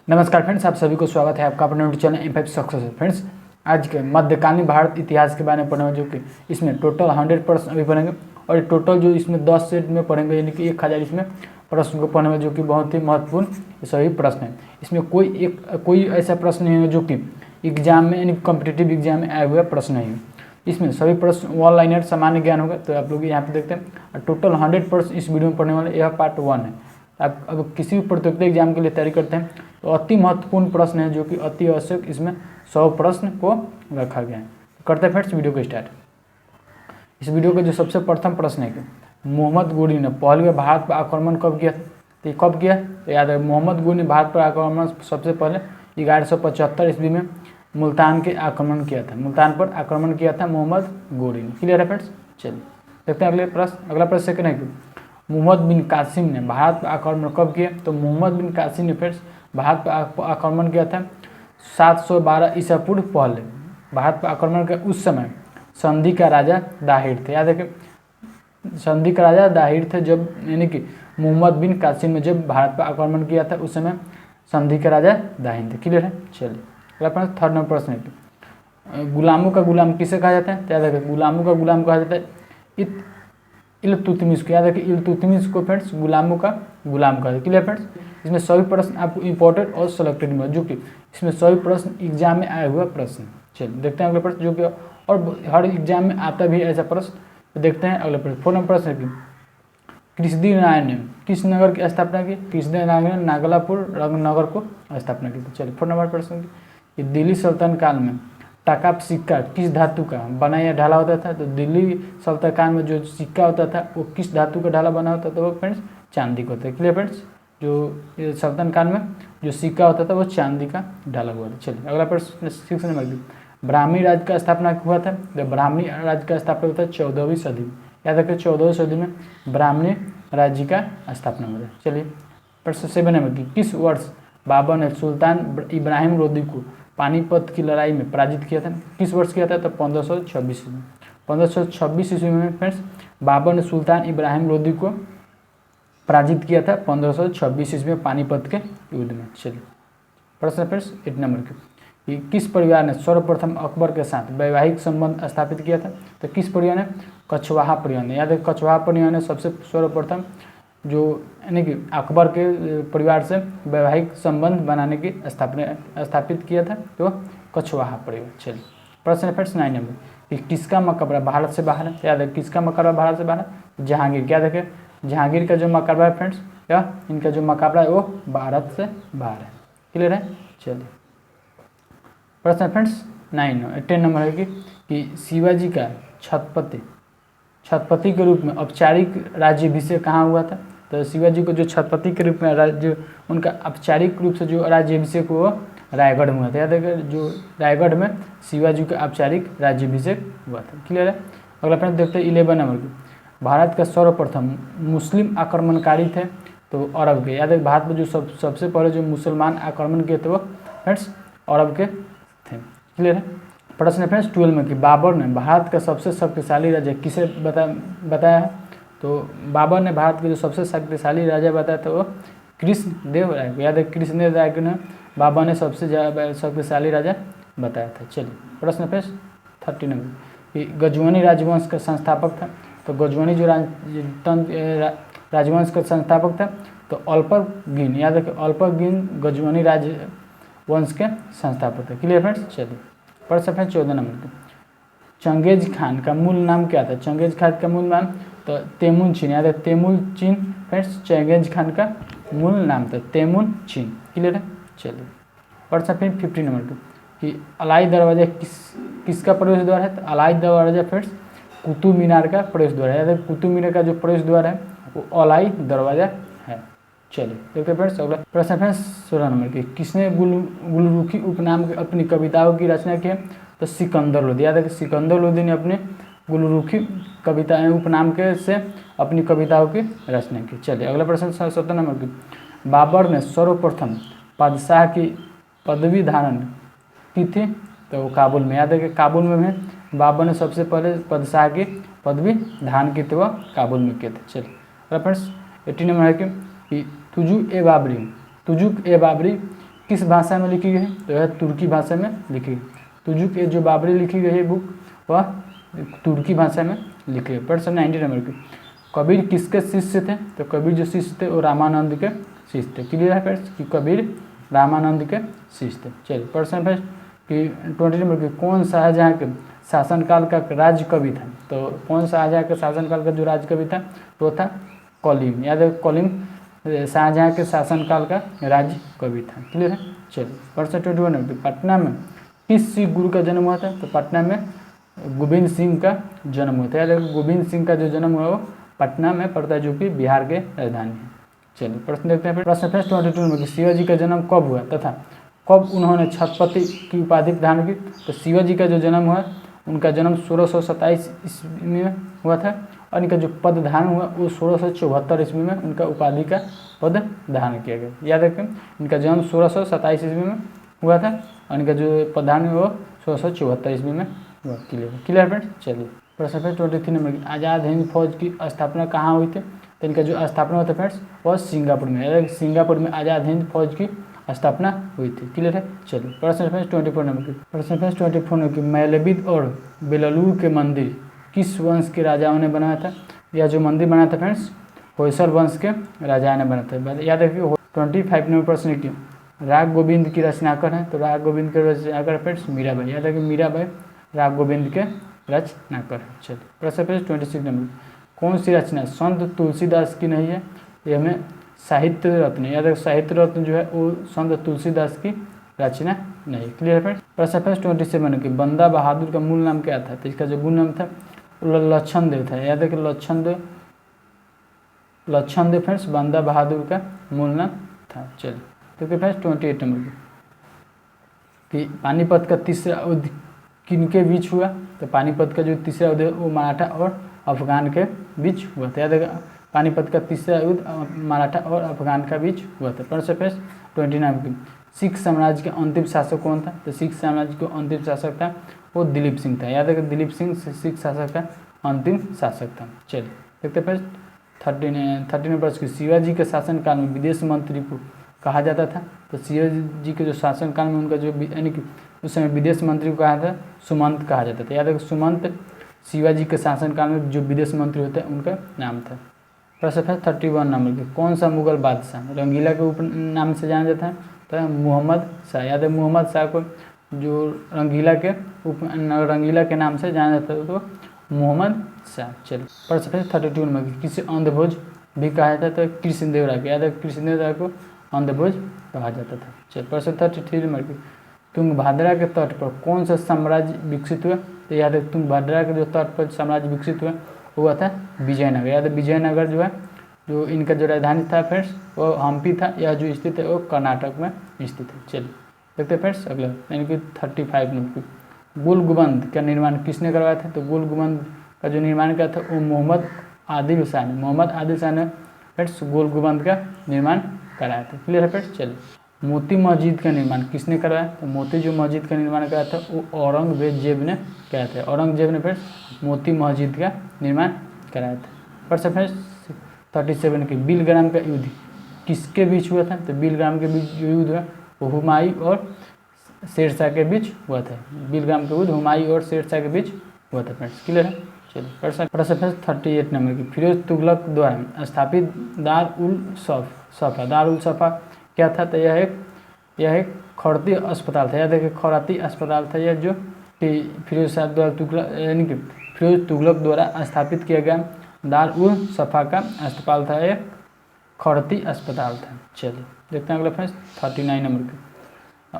नमस्कार फ्रेंड्स, आप सभी को स्वागत है आपका अपने YouTube channel M5 success. Friends, आज के मध्यकालीन भारत इतिहास के बारे में पढ़ेंगे, जो कि इसमें टोटल 100 प्रश्न अभी पढ़ेंगे और टोटल जो इसमें 10 सेट में पढ़ेंगे, यानी कि 1000 इसमें प्रश्न को पढ़ने में, जो कि बहुत ही महत्वपूर्ण सभी प्रश्न है। इसमें कोई ऐसा प्रश्न नहीं है जो कि एग्जाम में यानी कॉम्पिटिटिव एग्जाम में आए हुए प्रश्न नहीं है। इसमें सभी प्रश्न वन लाइनर सामान्य ज्ञान होगा। तो आप लोग यहाँ पे देखते हैं टोटल 100 प्रश्न इस वीडियो में पढ़ने वाले। यह पार्ट 1 है। आप अब किसी भी प्रतियोगिता एग्जाम के लिए तैयारी करते हैं तो अति महत्वपूर्ण प्रश्न है, जो कि अति आवश्यक, इसमें 100 प्रश्न को रखा गया है। करते हैं फ्रेंड्स वीडियो को स्टार्ट। इस वीडियो का जो सबसे प्रथम प्रश्न है कि मोहम्मद गोरी ने पहली बार भारत पर आक्रमण कब किया था? तो कब किया? तो याद है, मोहम्मद गोरी ने भारत पर आक्रमण सबसे पहले 1175 ईस्वी में मुल्तान के आक्रमण किया था। मुल्तान पर आक्रमण किया था मोहम्मद गोरी ने। क्लियर है फ्रेंड्स? चलिए देखते हैं अगले प्रश्न। अगला प्रश्न सेकंड है कि मोहम्मद बिन कासिम ने भारत पर आक्रमण कब किया? तो मोहम्मद बिन कासिम ने फ्रेंड्स भारत पर आक्रमण किया था 712 ईसा पूर्व पहले। भारत पर आक्रमण के उस समय संधि का राजा दाहिर थे। याद है कि संधि का राजा दाहिर थे, जब यानी कि मोहम्मद बिन कासिम ने जब भारत पर आक्रमण किया था उस समय संधि का राजा दाहिर थे। क्लियर है? चलिए अगला प्रश्न, थर्ड नंबर प्रश्न है, गुलामों का गुलाम किसे कहा जाता है? याद है, गुलामों का गुलाम कहा जाता है इल्तुतमिश को। याद है कि इल्तुतमिश को फ्रेंड्स गुलामों का गुलाम कहा जाता है। Clear friends? इसमें सभी प्रश्न आपको इंपॉर्टेंट और सिलेक्टेड में, जो कि इसमें सभी प्रश्न एग्जाम में आए हुए प्रश्न। चलिए देखते हैं अगले प्रश्न, जो कि और हर एग्जाम में आता भी ऐसा प्रश्न। तो देखते हैं अगले प्रश्न। 4 नंबर प्रश्न है, कृष्णदेव नारायण ने किस नगर की स्थापना की? कृष्णदेव नारायण ने नागलापुर नगर को स्थापना की। चलिए 4 नंबर प्रश्न की दिल्ली सल्तनत काल में टाका सिक्का किस धातु का बना या ढाला होता था? तो दिल्ली सल्तनत काल में जो सिक्का होता था वो किस धातु का ढाला बना होता था? वो फ्रेंड्स चांदी का होता है। Clear friends? जो सल्तनत काल में जो सिक्का होता था वो चांदी का ढाला हुआ था। चलिए अगला प्रश्न 6 नंबर की ब्राह्मी राज्य का स्थापना हुआ था? तो ब्राह्मी राज्य का स्थापना हुआ था 14वीं सदी में। याद रखिए 14वीं सदी में ब्राह्मणी राज्य का स्थापना हुआ था। चलिए प्रश्न 7 नंबर की किस वर्ष बाबर ने सुल्तान इब्राहिम लोदी को पानीपत की लड़ाई में पराजित किया था? किस वर्ष किया था? तो 1526 में। 1526 ईस्वी में फ्रेंड्स बाबर ने सुल्तान इब्राहिम लोदी को पराजित किया था 1526 ईस्वी में पानीपत के युद्ध में। चलिए प्रश्न फ्रेंड्स 8 नंबर के किस परिवार ने सर्वप्रथम अकबर के साथ वैवाहिक संबंध स्थापित किया था? तो किस परिवार ने? कछवाहा परिवार ने। याद है कछवाहा परिवार ने सबसे सर्वप्रथम जो यानी कि अकबर के परिवार से वैवाहिक संबंध बनाने की स्थापित किया था, तो कछवाहा परिवार। चलिए प्रश्न फ्रेंड्स 9 नंबर कि किसका मकबरा भारत से बाहर है? याद है किसका मकबरा भारत से बाहर है? जहांगीर। क्या देखें, जहांगीर का जो मकबरा है फ्रेंड्स, या इनका जो मकबरा है वो भारत से बाहर है। क्लियर है? चलिए प्रश्न फ्रेंड्स 10 नंबर है कि शिवाजी का छत्रपति के रूप में औपचारिक राज्याभिषेक कहाँ हुआ था? तो शिवाजी को जो छत्रपति के रूप में राज्य उनका औपचारिक रूप से जो राज्याभिषेक हुआ रायगढ़ में हुआ था। याद है जो रायगढ़ में शिवाजी का औपचारिक राज्याभिषेक हुआ था। क्लियर है? अगला प्रश्न देखते हैं 11 नंबर की भारत का सर्वप्रथम मुस्लिम आक्रमणकारी थे तो अरब के। याद है भारत में जो सबसे पहले जो मुसलमान आक्रमण किए थे वो फ्रेंड्स अरब के थे। क्लियर है? प्रश्न फ्रेंड्स 12 में कि बाबर ने भारत का सबसे शक्तिशाली राजा किसे बताया है? तो बाबर ने भारत के जो सबसे शक्तिशाली राजा बताया था वो कृष्णदेव राय को। याद है कृष्णदेव राय को बाबर ने सबसे शक्तिशाली राजा बताया था। चलिए प्रश्न फ्रेंड्स 30 नंबर कि गजवानी राजवंश का संस्थापक था? तो गजवानी जो राजवंश का संस्थापक था तो अल्परगिन। याद है कि अल्परगिन गजवानी राजवंश के संस्थापक थे। Clear friends? चलिए प्रश्न फ्रेंड्स 14 नंबर चंगेज खान का मूल नाम क्या था? चंगेज खान का मूल नाम तो तेमुचिन। याद है तेमुचिन फ्रेंड्स चंगेज खान का मूल नाम था तेमुचिन। क्लियर है? चलिए प्रश्न फिर 50 नंबर कि अलाई दरवाजा किसका प्रवेश द्वार है? तो अलाई दरवाजा फ्रेंड्स कुतुब मीनार का प्रवेश द्वार है। याद है कुतुब मीनार का जो प्रवेश द्वार है वो अलाई दरवाजा है। चलिए देखते फ्रेंड्स अगला प्रश्न फ्रेंड्स 16 नंबर की किसने गुलरुखी उपनाम के अपनी कविताओं की रचना की है? तो सिकंदर लोदी। याद है कि सिकंदर लोदी ने अपने गुलरुखी कविता उपनाम के से अपनी कविताओं की रचना की। चलिए अगला प्रश्न 17 नंबर की बाबर ने सर्वप्रथम बादशाह की पदवी धारण की थी? तो वो काबुल में। याद है कि काबुल में बाबर ने सबसे पहले बादशाह की पदवी धारण की थी, वह काबुल में किए थे। चलिए अगला फ्रेंड्स 18 नंबर है कि तुजुक ए बाबरी किस भाषा में लिखी गई है? तो यह तुर्की भाषा में लिखी गई। तुजुक ये जो बाबरी लिखी गई है बुक वह तुर्की भाषा में लिखी है। प्रश्न 90 नंबर की, कबीर किसके शिष्य थे? तो कबीर जो शिष्य थे वो रामानंद के शिष्य थे। क्लियर है फ्रेंड्स कि कबीर रामानंद के शिष्य थे। चलिए प्रश्न फ्रेंड्स कि 20 नंबर की, कौन शाहजहाँ के शासनकाल का राज कवि था? तो कौन शाहजहाँ के शासनकाल का जो राज कवि था वो था कलीम। याद है कलीम शाहजहाँ के शासनकाल का राज कवि था। क्लियर है। चलिए प्रश्न 21 नंबर की, पटना में किस सिख गुरु का जन्म हुआ था? तो पटना में गोविंद सिंह का जन्म हुआ था। याद है गोविंद सिंह का जो जन्म हुआ वो पटना में पड़ता है, जो कि बिहार के राजधानी है। चलिए प्रश्न देखते हैं। प्रश्न 22 नंबर की, शिवाजी का जन्म कब हुआ तथा कब उन्होंने छत्रपति की उपाधि धारण की? तो शिवाजी का जो जन्म हुआ उनका जन्म 1627 ईस्वी में हुआ था और इनका जो पद धारण हुआ वो 1674 ईस्वी में उनका उपाधि का पद धारण किया गया। याद रखें इनका जन्म 1627 ईस्वी में हुआ था और इनका जो पद धारण हुआ वो 1674 ईस्वी में हुआ। Clear friends. चलिए प्रश्न 23 नंबर की, आज़ाद हिंद फौज की स्थापना कहाँ हुई थी? तो इनका जो स्थापना हुआ था फ्रेंड्स वह सिंगापुर में। सिंगापुर में आज़ाद हिंद फौज की स्थापना हुई थी। क्लियर है। चलिए प्रश्न 24 नंबर की, प्रश्न 24 नंबर की, मैलबिद और बेललूर के मंदिर किस वंश के राजाओं ने बनाया था? यह जो मंदिर बनाया था फ्रेंड्स होयसल वंश के राजा ने बनाया था। याद रखिए 25 नंबर प्रश्न की, राग गोविंद की रचनाकर है? तो राग गोविंद के रचनाकर फ्रेंड्स मीराबाई। याद रखिए मीराबाई राग गोविंद के रचनाकर है। चलिए प्रश्न 26 नंबर, कौन सी रचना संत तुलसीदास की नहीं है? ये हमें साहित्य रत्न, याद रखिए साहित्य रत्न जो है वो संत तुलसीदास की रचना नहीं। Clear friends. प्रश्न 27 की, बंदा बहादुर का मूल नाम क्या था? तो इसका जो मूल नाम था लक्षण देव था। याद रखिए लक्षण देव फ्रेंड्स बंदा बहादुर का मूल नाम था। चलिए तो फ्रेंड्स 28 नंबर की, पानीपत का तीसरा युद्ध किनके बीच हुआ? तो पानीपत का जो तीसरा युद्ध है वो मराठा और अफगान के बीच हुआ था। याद रखिए पानीपत का तीसरा युद्ध मराठा और अफगान का बीच हुआ था। प्रश्न 29 की, सिख साम्राज्य के अंतिम शासक कौन था? तो सिख साम्राज्य का अंतिम शासक था वो दिलीप सिंह था। याद रखिए दिलीप सिंह सिख शासक का अंतिम शासक था। चलिए देखते हैं 13 प्रश्न की, शिवाजी के शासनकाल में विदेश मंत्री को कहा जाता था? तो शिवाजी के जो शासनकाल में उनका जो यानी कि उस समय विदेश मंत्री को कहा था सुमंत कहा जाता था। याद रखिए सुमंत शिवाजी के शासनकाल में जो विदेश मंत्री होते हैं उनका नाम था। प्रश्न 31 नंबर की, कौन सा मुगल बादशाह रंगीला के उप नाम से जाना जाता है? तो मोहम्मद शाह। याद है मोहम्मद शाह को जो रंगीला के नाम से जाना जाता है तो मोहम्मद शाह। चलिए प्रश्न 32 नंबर की, किसी अंधभोज भी कहा जाता था? तो कृष्णदेव राय। याद है कृष्णदेव राय को अंधभोज कहा जाता था। चलिए प्रश्न 33 नंबर की, तुंगभद्रा के तट पर कौन सा साम्राज्य विकसित हुआ? तो याद है तुंगभद्रा के जो तट पर साम्राज्य विकसित हुआ था विजयनगर। याद है विजयनगर जो है जो इनका जो राजधानी था फ्रेंड्स वो हम्पी था। यह जो स्थित है वो कर्नाटक में स्थित है। चलिए देखते हैं फ्रेंड्स अगला यानी कि 35 नंबर की, गोल गुंबद का निर्माण किसने करवाया था? तो गोल गुंबद का जो निर्माण किया था वो मोहम्मद आदिल शाह ने फ्रेंड्स गोल गुंबद का निर्माण कराया था। क्लियर है फ्रेंड्स। चलिए मोती मस्जिद का निर्माण किसने कराया? तो मोती जो मस्जिद का निर्माण कराया था वो औरंगजेब ने किया था। औरंगजेब ने फ्रेंड्स मोती मस्जिद का निर्माण कराया था। प्रश्न फ्रेंड्स 37 की, बिलग्राम का युद्ध किसके बीच हुआ था? तो बिलग्राम के बीच जो युद्ध हुआ वो हुमायूं और शेरशाह के बीच हुआ था। बिलग्राम का युद्ध हुमायूं और शेरशाह के बीच हुआ था फ्रेंड्स। क्लियर है। चलिए प्रश्न 38 नंबर की, फिरोज तुगलक द्वारा स्थापित दार उल सफा क्या था? तो यह एक खड़ती अस्पताल था। यह देखिए खड़ती अस्पताल था यह जो कि फिरोज शाह द्वारा तुगलक यानी कि फिरोज तुगलक द्वारा स्थापित किया गया दार उल सफा का अस्पताल था, यह खड़ती अस्पताल था। चलिए देखते हैं अगला फ्रेंड्स 39 नंबर के,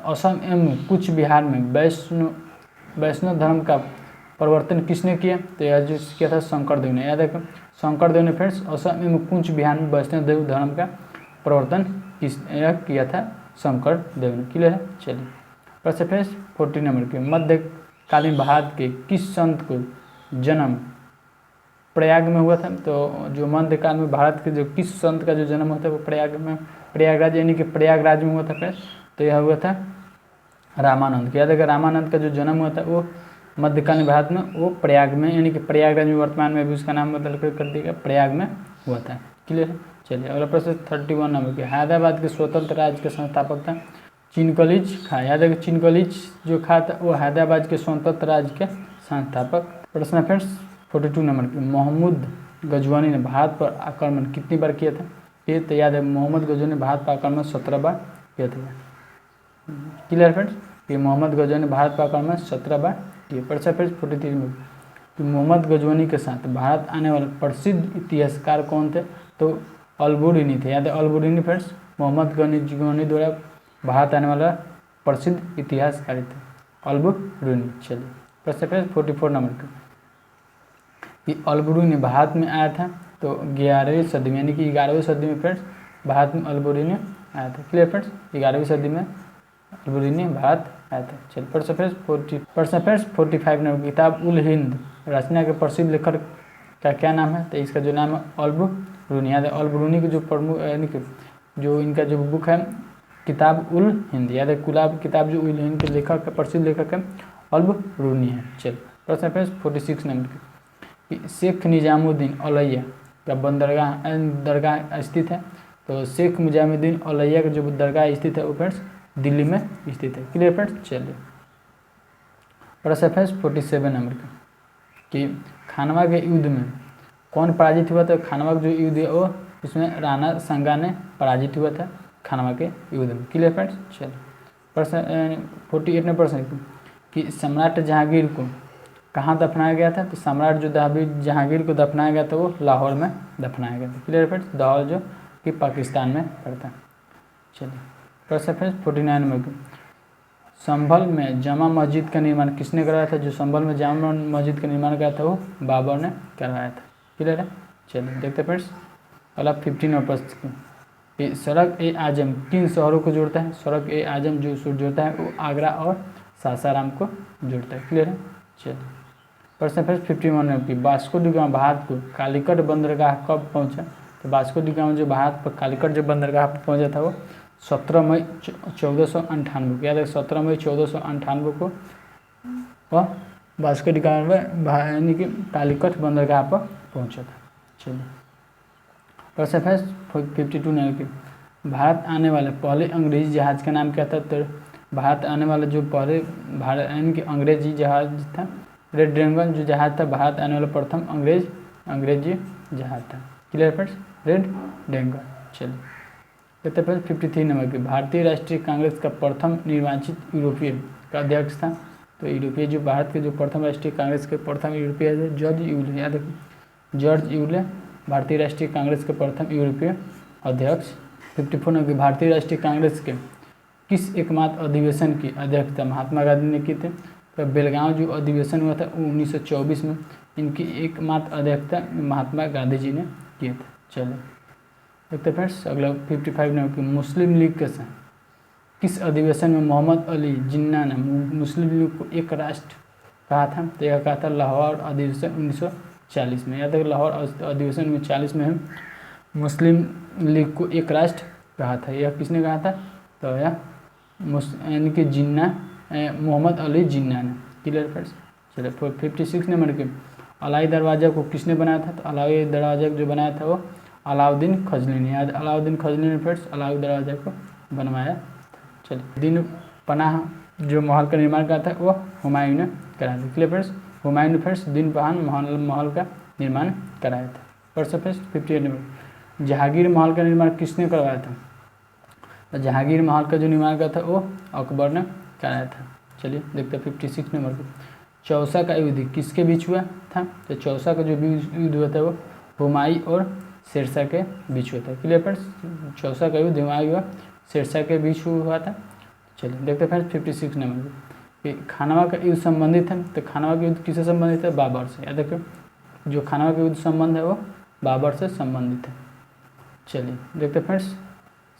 असम एवं कूच बिहार में वैष्णव धर्म का परिवर्तन किसने किया? तो यह जो किया था शंकरदेव ने। याद रखें शंकरदेव ने फ्रेंड्स असम एवं कूच बिहार में वैष्णव देव धर्म का प्रवर्तन किया था शंकरदेव ने। क्लियर है। चलिए प्रश्न फ्रेंड्स 40 नंबर के, मध्यकालीन भारत के किस संत को जन्म प्रयाग में हुआ था? तो जो मध्यकाल में भारत के जो किस संत का जो जन्म हुआ था वो प्रयागराज यानी कि प्रयागराज में हुआ था फ्रेंड्स। तो यह हुआ था रामानंद। याद रखिए रामानंद का जो जन्म हुआ था वो मध्यकालीन भारत में वो प्रयाग में यानी कि प्रयागराज में वर्तमान में भी उसका नाम बदल कर दिया प्रयाग में हुआ था। क्लियर है। चलिए अगला प्रश्न 31 नंबर के, हैदराबाद के स्वतंत्र राज्य के संस्थापक था? चिनकलिज खा, याद है चिनकलिज जो खा था वो हैदराबाद के स्वतंत्र राज्य के संस्थापक। प्रश्न है फ्रेंड्स 42 नंबर की, मोहम्मद गजवानी ने भारत पर आक्रमण कितनी बार किया था? ये तो याद है मोहम्मद गजवानी ने भारत पर आक्रमण 17 बार किया था। क्लियर फ्रेंड्स, ये मोहम्मद गजवानी ने भारत पर आक्रमण 17 बार किया। प्रश्न फ्रेंड्स 43 में कि मोहम्मद गजवानी के साथ भारत आने वाले प्रसिद्ध इतिहासकार कौन थे? तो अलबुरुनी थे, याद है अलबुरुनी फ्रेंड्स, मोहम्मद गजवानी द्वारा भारत आने वाला प्रसिद्ध इतिहासकारी थे अलबुरुनी। चलिए प्रश्न फ्रेंड्स 44 नंबर का, कि अलबुरुनी भारत में आया था तो 11वीं सदी में, यानी कि 11वीं सदी में फ्रेंड्स भारत में अलबुरुनी आया था। क्लियर फ्रेंड्स, 11वीं सदी में अलबुरुनी भारत आया था। चलिए प्रश्न फ्रेंड्स 45 नंबर, किताब उल हिंद रचना के प्रसिद्ध लेखक का क्या नाम है? तो इसका जो नाम है अलबुरुनी। याद है अलबुरुनी की जो प्रमुख यानी कि जो इनका जो बुक है किताब उल हिंद, याद है किताब जो उल हिंद के लेखक प्रसिद्ध लेखक है अलबुरुनी है। चलिए प्रश्न फ्रेंड्स 46 नंबर की, शेख निजामुद्दीन औलैया का दरगाह स्थित है? तो शेख निजामुद्दीन औलैया का जो दरगाह स्थित है वो फ्रेंड्स दिल्ली में स्थित है। Clear friends. चलिए प्रश्न फ्रेंड्स 47 नंबर का, कि खानवा के युद्ध में कौन पराजित हुआ था? खानवा का जो युद्ध है वो इसमें राणा सांगा ने पराजित हुआ था खानवा के युद्ध में। Clear friends. चलिए प्रश्न 48 नंबर प्रश्न कि सम्राट जहांगीर को कहाँ दफनाया गया था? तो सम्राट जो जहांगीर को दफनाया गया था वो लाहौर में दफनाया गया था। क्लियर फ्रेंड्स, लाहौर जो कि पाकिस्तान में पड़ता है। चलिए प्रश्न फ्रेंड्स 49 नंबर, संभल में जामा मस्जिद का निर्माण किसने कराया था? जो संभल में जामा मस्जिद का निर्माण कराया था वो बाबर ने करवाया था। क्लियर है। चलिए देखते फ्रेंड्स अगला 15 नंबर प्रश्न की, सड़क ए आजम किन शहरों को जोड़ता है? सड़क ए आजम जो जोड़ता है वो आगरा और सासाराम को जोड़ता है। क्लियर है। चलिए प्रश्न फ्रेंड्स 51 नंबर की, वास्को डी गामा भारत को कालीकट बंदरगाह कब पहुंचा? तो वास्को डी गामा जो भारत पर कालीकट जो बंदरगाह पर पहुंचा था वो 17 मई 1498 को, याद है 17 मई 1498 को वह वास्को डी गामा यानी कि कालीकट बंदरगाह पर पहुंचा था। चलिए प्रश्न फ्रेंड्स 52 नंबर की, भारत आने वाले पहले अंग्रेजी जहाज का नाम क्या था? तो भारत आने वाला जो पहले यानी कि अंग्रेजी जहाज था रेड ड्रैगन जो जहाज था, भारत आने वाला प्रथम अंग्रेजी जहाज था। Clear friends, red dragon. चलिए देखते फ्रेंड्स 53 नंबर की, भारतीय राष्ट्रीय कांग्रेस का प्रथम निर्वाचित यूरोपीय का अध्यक्ष था? तो यूरोपीय जो भारत के जो प्रथम राष्ट्रीय कांग्रेस के प्रथम यूरोपीय जॉर्ज यूले, याद रखिए जॉर्ज यूले भारतीय राष्ट्रीय कांग्रेस के प्रथम यूरोपीय अध्यक्ष। 54 नंबर की, भारतीय राष्ट्रीय कांग्रेस के किस एकमात्र अधिवेशन की अध्यक्षता महात्मा गांधी ने की थी? तो बेलगांव जो अधिवेशन हुआ था 1924 में, इनकी एकमात्र अध्यक्षता महात्मा गांधी जी ने किए थे। चलिए देखते फ्रेंड्स अगला 55 नंबर की, मुस्लिम लीग के साथ किस अधिवेशन में मोहम्मद अली जिन्ना ने मुस्लिम लीग को एक राष्ट्र कहा था? तो यह कहा था लाहौर अधिवेशन 1940 में। याद है लाहौर अधिवेशन 1940 में मुस्लिम लीग को एक राष्ट्र कहा था। यह किसने कहा था? तो यह यानी कि जिन्ना मोहम्मद अली जिन्ना ने। Clear friends. चलिए 56 नंबर के, अलाई दरवाज़ा को किसने बनाया था? तो अलाई दरवाज़ा जो बनाया था वो अलाउद्दीन खजनी ने। याद अलाउद्दीन खजनी ने फ्रेंड्स अलाई दरवाज़ा को बनवाया। चलिए दिन पनाह जो महल का निर्माण करा था वो हुमायूं ने कराया था। क्लियर फ्रेंड्स, हुमायूं ने फ्रेंड्स दिन पनाह महल का निर्माण कराया था। प्रश्न फ्रेंड्स 58 नंबर, जहांगीर महल का निर्माण किसने करवाया था? तो जहांगीर महल का जो निर्माण करा था वो अकबर ने कराया था। चलिए देखते हैं 56 नंबर को, चौसा का युद्ध किसके बीच हुआ था? तो चौसा का जो युद्ध हुआ था वो हुमायूं और शेरशाह के बीच हुआ था। क्लियर फ्रेंड्स, चौसा का युद्ध हुमायूं और शेरशाह के बीच हुआ था। चलिए देखते हैं फ्रेंड्स 56 नंबर को, खानवा का युद्ध संबंधित है? तो खानवा का युद्ध किससे संबंधित है? बाबर से। याद रखिए जो खानवा का युद्ध संबंध है वो बाबर से संबंधित है। चलिए देखते फ्रेंड्स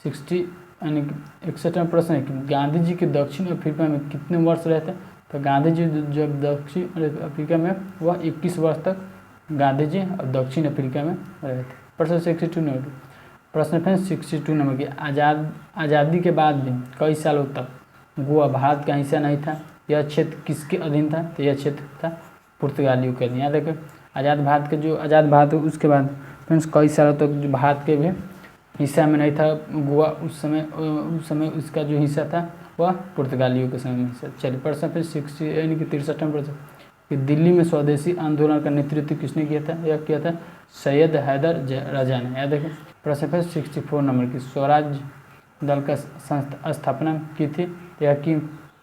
61 प्रश्न है कि गांधी जी के दक्षिण अफ्रीका में कितने वर्ष रहे थे? तो गांधी जी जब दक्षिण अफ्रीका में वह 21 वर्ष तक गांधी जी दक्षिण अफ्रीका में रहे थे। प्रश्न 62 नंबर, प्रश्न फ्रेंड्स 62 नंबर की, आज़ादी के बाद भी कई सालों तक गोवा भारत का हिस्सा नहीं था। यह क्षेत्र किसके अधीन था? तो यह क्षेत्र था पुर्तगालियों के अधीन। याद रखें आज़ाद भारत उसके बाद फ्रेंड्स कई सालों तक जो भारत के भी हिस्सा में नहीं था गोवा। उस समय उसका जो हिस्सा था वह पुर्तगालियों के समय में से। चलिए प्रश्न फिर 60 यानी कि 63 प्रश्न कि दिल्ली में स्वदेशी आंदोलन का नेतृत्व किसने किया था? यह किया था सैयद हैदर राजा ने। याद देखें प्रश्न फिर 64 नंबर की स्वराज दल का स्थापना की थी, यह की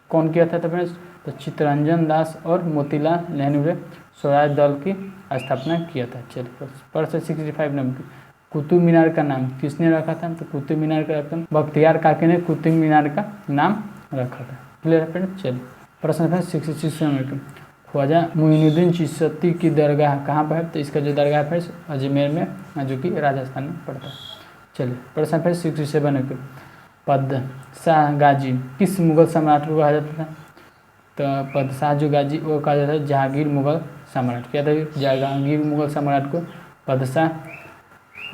कौन किया था? फ्रेंड्स तो चित्तरंजन दास और मोतीलाल नेहरू ने स्वराज दल की स्थापना किया था। चलिए प्रश्न 65 नंबर की कुतुब मीनार का नाम किसने रखा था? तो कुतुब मीनार का बख्तियार काकी ने कुतुब मीनार का नाम रखा था। क्लियर है फ्रेंड्स। चलिए प्रश्न है 66 नंबर की ख्वाजा मुइनुद्दीन चिश्ती की दरगाह कहाँ पर है? तो इसका जो दरगाह है फ्रेंड्स अजमेर में, जो कि राजस्थान में पड़ता है। चलिए प्रश्न फिर 67 है कि पदशाह गाजी किस मुगल सम्राट को कहा जाता था? तो पदशाह जो गाजी वो कहा जाता है जहांगीर मुगल सम्राट। क्या था? जहांगीर मुगल सम्राट को पदशाह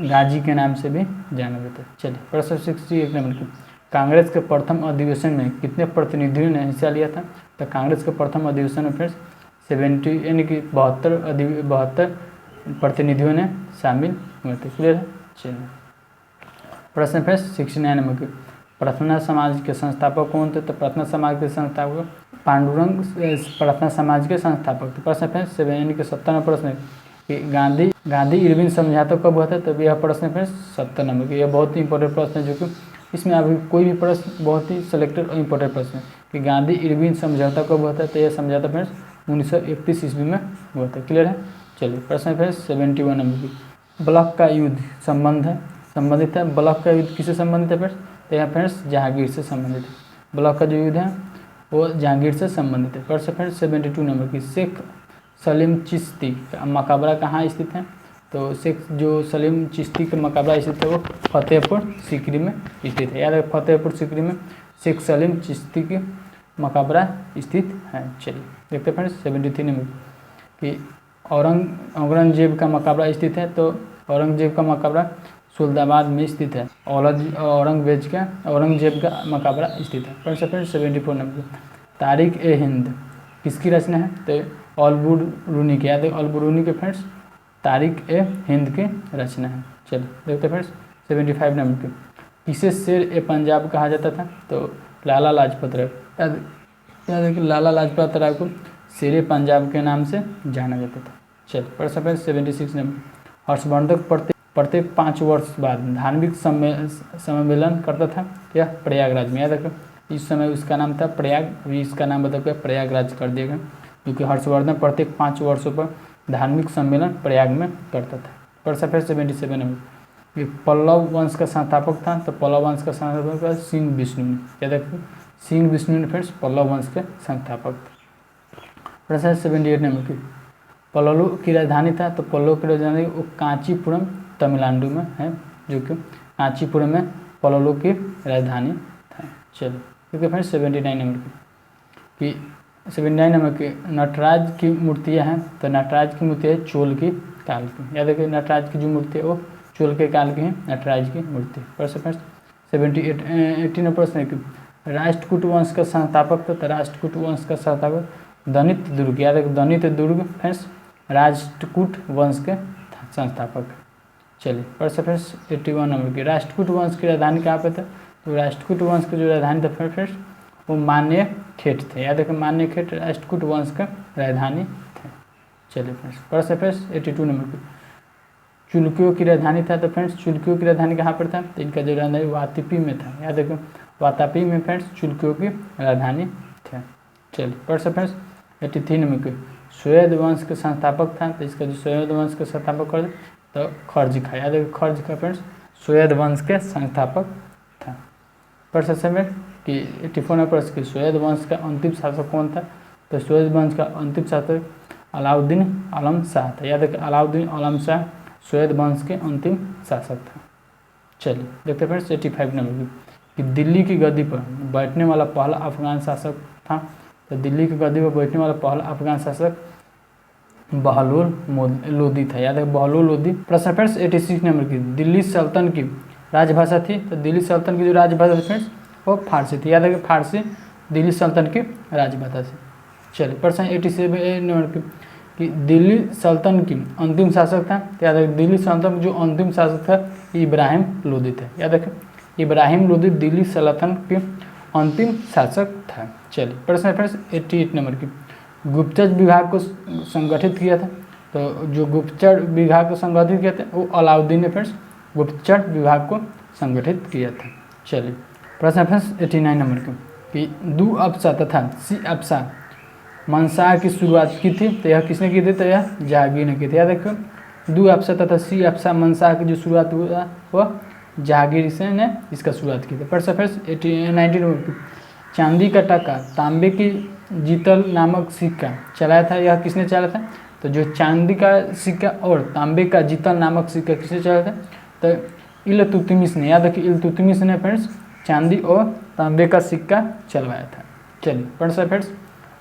गाजी के नाम से भी जाना जाता है। चलिए प्रश्न 61 नंबर की कांग्रेस के प्रथम अधिवेशन में कितने प्रतिनिधियों ने हिस्सा लिया था? तो कांग्रेस के प्रथम अधिवेशन में फिर 70 यानी कि 72 प्रतिनिधियों ने शामिल हुए थे। क्लियर है। चलिए प्रश्न फिर 69 नंबर की प्रार्थना समाज के संस्थापक कौन थे? तो प्रार्थना समाज के संस्थापक पांडुरंग प्रार्थना समाज के संस्थापक थे। प्रश्न फिर 70 प्रश्न है कि गांधी इरविन समझौता कब हुआ था? तो यह प्रश्न फिर 70 नंबर की, यह बहुत ही इंपॉर्टेंट प्रश्न है, जो कि इसमें अभी कोई भी प्रश्न बहुत ही सिलेक्टेड और इंपॉर्टेंट प्रश्न है कि गांधी इरविन समझौता कब हुआ था? तो यह समझौता फिर 1931 ईस्वी में हुआ था। क्लियर है। चलिए प्रश्न फिर 71 नंबर की ब्लॉक का युद्ध संबंधित है। ब्लॉक का युद्ध किससे संबंधित है? फिर तो यहाँ फ्रेंड्स जहांगीर से संबंधित है। ब्लॉक का जो युद्ध है वो जहांगीर से संबंधित है। प्रश्न फिर 72 नंबर की शेख सलीम चिश्ती का मकबरा कहाँ स्थित है? तो शेख जो सलीम चिश्ती का मकबरा स्थित है वो फतेहपुर सीकरी में स्थित है। याद रखें फतेहपुर सीकरी में शेख सलीम चिश्ती की मकबरा स्थित है। चलिए देखते हैं फ्रेंड्स 73 नंबर कि औरंगजेब का मकबरा स्थित है। तो औरंगजेब का मकबरा सुल्तानाबाद में स्थित है। औरंगजेब का मकबरा स्थित है। प्रश्न फिर 74 नंबर तारीख ए हिंद किसकी रचना है? तो अल-बुरूनी की। याद है अल-बुरूनी के फ्रेंड्स तारीख ए हिंद की रचना है। चलिए देखते फ्रेंड्स 75 नंबर की किसे शेर ए पंजाब कहा जाता था? तो लाला लाजपत राय। याद है कि लाला लाजपत राय को शेर ए पंजाब के नाम से जाना जाता था। चलिए प्रश्न फिर 76 नंबर हर्षवर्धन प्रत्येक 5 वर्ष बाद धार्मिक सम्मेलन करता था यह प्रयागराज में। याद रखें इस समय उसका नाम था प्रयाग, अभी इसका नाम बदल कर प्रयागराज कर दिया गया, क्योंकि हर्षवर्धन प्रत्येक 5 वर्षों पर धार्मिक सम्मेलन प्रयाग में करता था। प्रश्न फिर 77 नंबर ये पल्लव वंश का संस्थापक था। तो पल्लव वंश का संस्थापक सिंह विष्णु ने। याद रखें सिंह विष्णु ने फिर पल्लव वंश के संस्थापक थे। प्रश्न 78 नंबर की पल्लव की राजधानी था। तो पल्लव की राजधानी वो कांचीपुरम तमिलनाडु में है, जो कि कांचीपुरम में पल्लव की राजधानी था। चलिए क्योंकि फिर 79 नंबर की 79 नंबर की नटराज की मूर्तियाँ हैं। तो नटराज की मूर्ति है चोल की काल की। याद रखिए नटराज की जो मूर्ति है वो चोल के काल की है, नटराज की मूर्ति। प्रश्न फिर 78 प्रश्न है कि राष्ट्रकूट वंश का संस्थापक था। तो राष्ट्रकूट वंश का संस्थापक दनित दुर्ग। याद रखिए दनित दुर्ग फ्रेंड्स राष्ट्रकूट वंश के संस्थापक। चलिए प्रश्न फिर 81 नंबर की राष्ट्रकूट वंश की राजधानी कहाँ पे था? तो राष्ट्रकूट वंश की जो राजधानी था फ्रेंड्स वो मान्य खेट थे। याद रखें मान्य खेट राष्ट्रकूट वंश का राजधानी थे। चलिए फ्रेंड्स प्रश्न फिर 82 नंबर की चुल्कियों की राजधानी था। तो फ्रेंड्स चुल्कियों की राजधानी कहाँ पर था? तो इनका जो राजधानी वातापी में था। याद रखें वातापी में फ्रेंड्स चुल्कियों की राजधानी थे। चलिए प्रश्न फ्रेंड्स 83 नंबर की स्वेद वंश के संस्थापक था। तो इसका जो स्वेद वंश के संस्थापक कर तो खर्ज खा। याद रखें खर्ज खा फ्रेंड्स स्वेद वंश के संस्थापक था। प्रश्न समय कि 84 नंबर प्रश्न की स्वेद वंश का अंतिम शासक कौन था? तो स्वेद वंश का अंतिम शासक अलाउद्दीन आलम शाह था। याद रखें अलाउद्दीन आलम शाह स्वेद वंश के अंतिम शासक था। चलिए देखते फ्रेंड्स 85 नंबर की दिल्ली की गद्दी पर बैठने वाला पहला अफगान शासक था। तो दिल्ली की गद्दी पर बैठने वाला पहला अफगान शासक बहलोल लोदी था। याद है बहलोल लोदी। प्रश्न फ्रेंड्स 86 नंबर की दिल्ली सल्तनत की राजभाषा थी। तो दिल्ली सल्तनत की जो राजभाषा थी फ्रेंड्स वो फारसी थी। याद है कि फारसी दिल्ली सल्तनत की राजभाषा थी। चलिए प्रश्न 87 नंबर की दिल्ली सल्तनत की अंतिम शासक था। तो याद रखें दिल्ली सल्तनत जो अंतिम शासक था इब्राहिम लोदी थे। याद रखें इब्राहिम लोदी दिल्ली सल्तनत के अंतिम शासक था। चलिए प्रश्न है फ्रेंड्स 88 नंबर की, गुप्तचर विभाग को संगठित किया था। तो जो गुप्तचर विभाग को संगठित किया था वो अलाउद्दीन ने फ्रेंड्स गुप्तचर विभाग को संगठित किया था। चलिए प्रश्न है फ्रेंड्स 89 नंबर की, दू अफसा तथा सी अफसा मंशा की शुरुआत की थी। तो यह किसने की थी? तो यह जहांगीर ने की थी। याद रखियो, दू अफसा तथा सी अफसा मंशा की जो शुरुआत हुआ वह जहांगीर से ने इसका शुरुआत की थी। प्रश्न फ्रेंड्स 90 नंबर की, चांदी का टका तांबे की जीतल नामक सिक्का चलाया था। यह किसने चलाया था? तो जो चांदी का सिक्का और तांबे का जीतल नामक सिक्का किसने चलाया था? तो इल्तुतमिश ने। याद रखिए इल्तुतमिश ने फ्रेंड्स चांदी और तांबे का सिक्का चलवाया था। चलिए प्रश्न फ्रेंड्स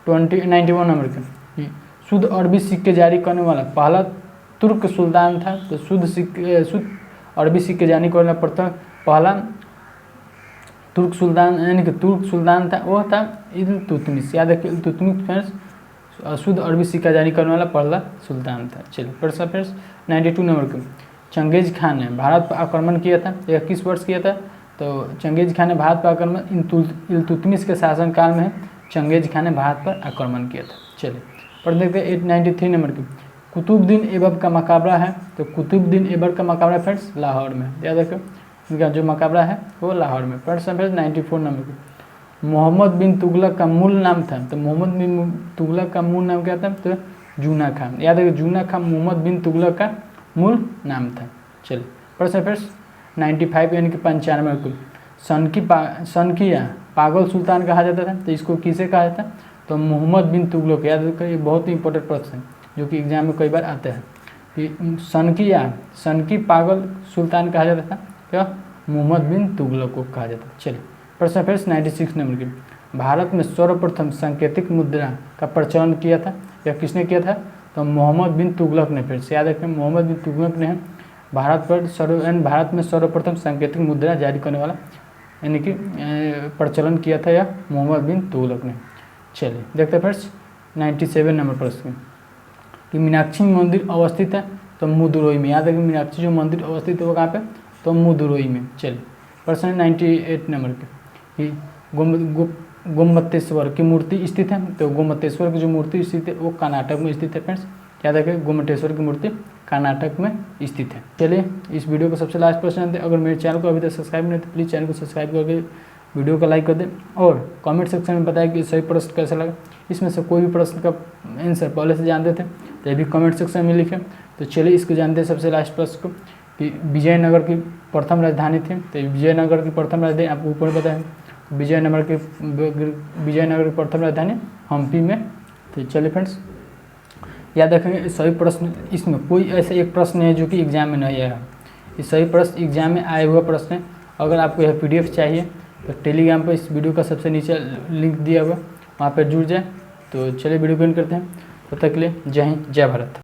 91 नंबर के, शुद्ध अरबी सिक्के जारी करने वाला पहला तुर्क सुल्तान था। तो शुद्ध अरबी सिक्के जारी करने वाला पहला तुर्क सुल्तान यानी कि तुर्क सुल्तान था वो था इल्तुतमिश। याद रखिए इल्तुतमिश फ्रेंड्स शुद्ध अरबी सिक्का जारी करने वाला पहला सुल्तान था। चलिए प्रश्न फ्रेंड्स 92 नंबर के, चंगेज खान ने भारत पर आक्रमण किया था। यह किस वर्ष किया था? तो चंगेज खान ने भारत पर आक्रमण इल्तुतमिश के शासनकाल में चंगेज खान ने भारत पर आक्रमण किया था। चलिए पर देखते हैं 93 नंबर की, कुतुबुद्दीन ऐबक का मुकाबला है। तो कुतुबुद्दीन ऐबक का मुकाबला फ्रेंड्स लाहौर में। याद रखो इनका जो मुकाबला है वो लाहौर में। प्रश्न फ्रेंड्स 94 नंबर की, मोहम्मद बिन तुगलक का मूल नाम था। तो मोहम्मद बिन तुगलक का मूल नाम क्या था? तो जूना खान। याद रखिए जूना खान मोहम्मद बिन तुगलक का मूल नाम था। चलिए प्रश्न फ्रेंड्स 95 यानी कि 95 नंबर की, सनकिया पागल सुल्तान कहा जाता था। तो इसको किसे कहा जाता? तो मोहम्मद बिन तुगलक। याद रखिए ये बहुत ही इंपॉर्टेंट प्रश्न है जो कि एग्जाम में कई बार आता है कि सनकी पागल सुल्तान कहा जाता था क्या? मोहम्मद बिन तुगलक को कहा जाता। चलिए प्रश्न फ्रेंड्स 96 नंबर की, भारत में सर्वप्रथम सांकेतिक मुद्रा का प्रचलन किया था। यह किसने किया था? तो मोहम्मद बिन तुगलक ने। फिर से याद रखें मोहम्मद बिन तुगलक ने भारत में सर्वप्रथम सांकेतिक मुद्रा जारी करने वाला यानी कि प्रचलन किया था यह मोहम्मद बिन तुगलक ने। चलिए देखते हैं फ्रेंड्स 97 नंबर प्रश्न कि मीनाक्षी मंदिर अवस्थित है। तो मुदुरोई में। याद रखें मीनाक्षी जो मंदिर अवस्थित है वो कहाँ पे? तो मुदुरोई में। चलिए प्रश्न 98 नंबर के कि गोमतेश्वर की मूर्ति स्थित है। तो गोमतेश्वर की जो मूर्ति स्थित है वो कर्नाटक में स्थित है फ्रेंड्स। याद रखें गोमतेश्वर की मूर्ति कर्नाटक में स्थित है। चलिए इस वीडियो का सबसे लास्ट प्रश्न है, अगर मेरे चैनल को अभी तक सब्सक्राइब नहीं तो प्लीज़ चैनल को सब्सक्राइब करके वीडियो को लाइक कर दें और कमेंट सेक्शन में बताएं कि सही प्रश्न कैसा लगा। इसमें से कोई भी प्रश्न का आंसर पहले से जानते थे तो ये भी कमेंट सेक्शन में लिखें। तो चलिए इसको जानते हैं सबसे लास्ट प्रश्न को कि विजयनगर की प्रथम राजधानी थी। तो विजयनगर की प्रथम राजधानी आपको ऊपर बताएं, विजयनगर की प्रथम राजधानी हम्पी में। तो चलिए फ्रेंड्स याद रखेंगे सही प्रश्न, इसमें कोई ऐसा एक प्रश्न है जो कि एग्जाम में नहीं आया। ये सही प्रश्न एग्जाम में आए हुआ प्रश्न है। अगर आपको यह PDF चाहिए तो टेलीग्राम पर इस वीडियो का सबसे नीचे लिंक दिया हुआ वहाँ पर जुड़ जाए। तो चलिए वीडियो को एंड करते हैं। तब तक के लिए जय हिंद जय भारत।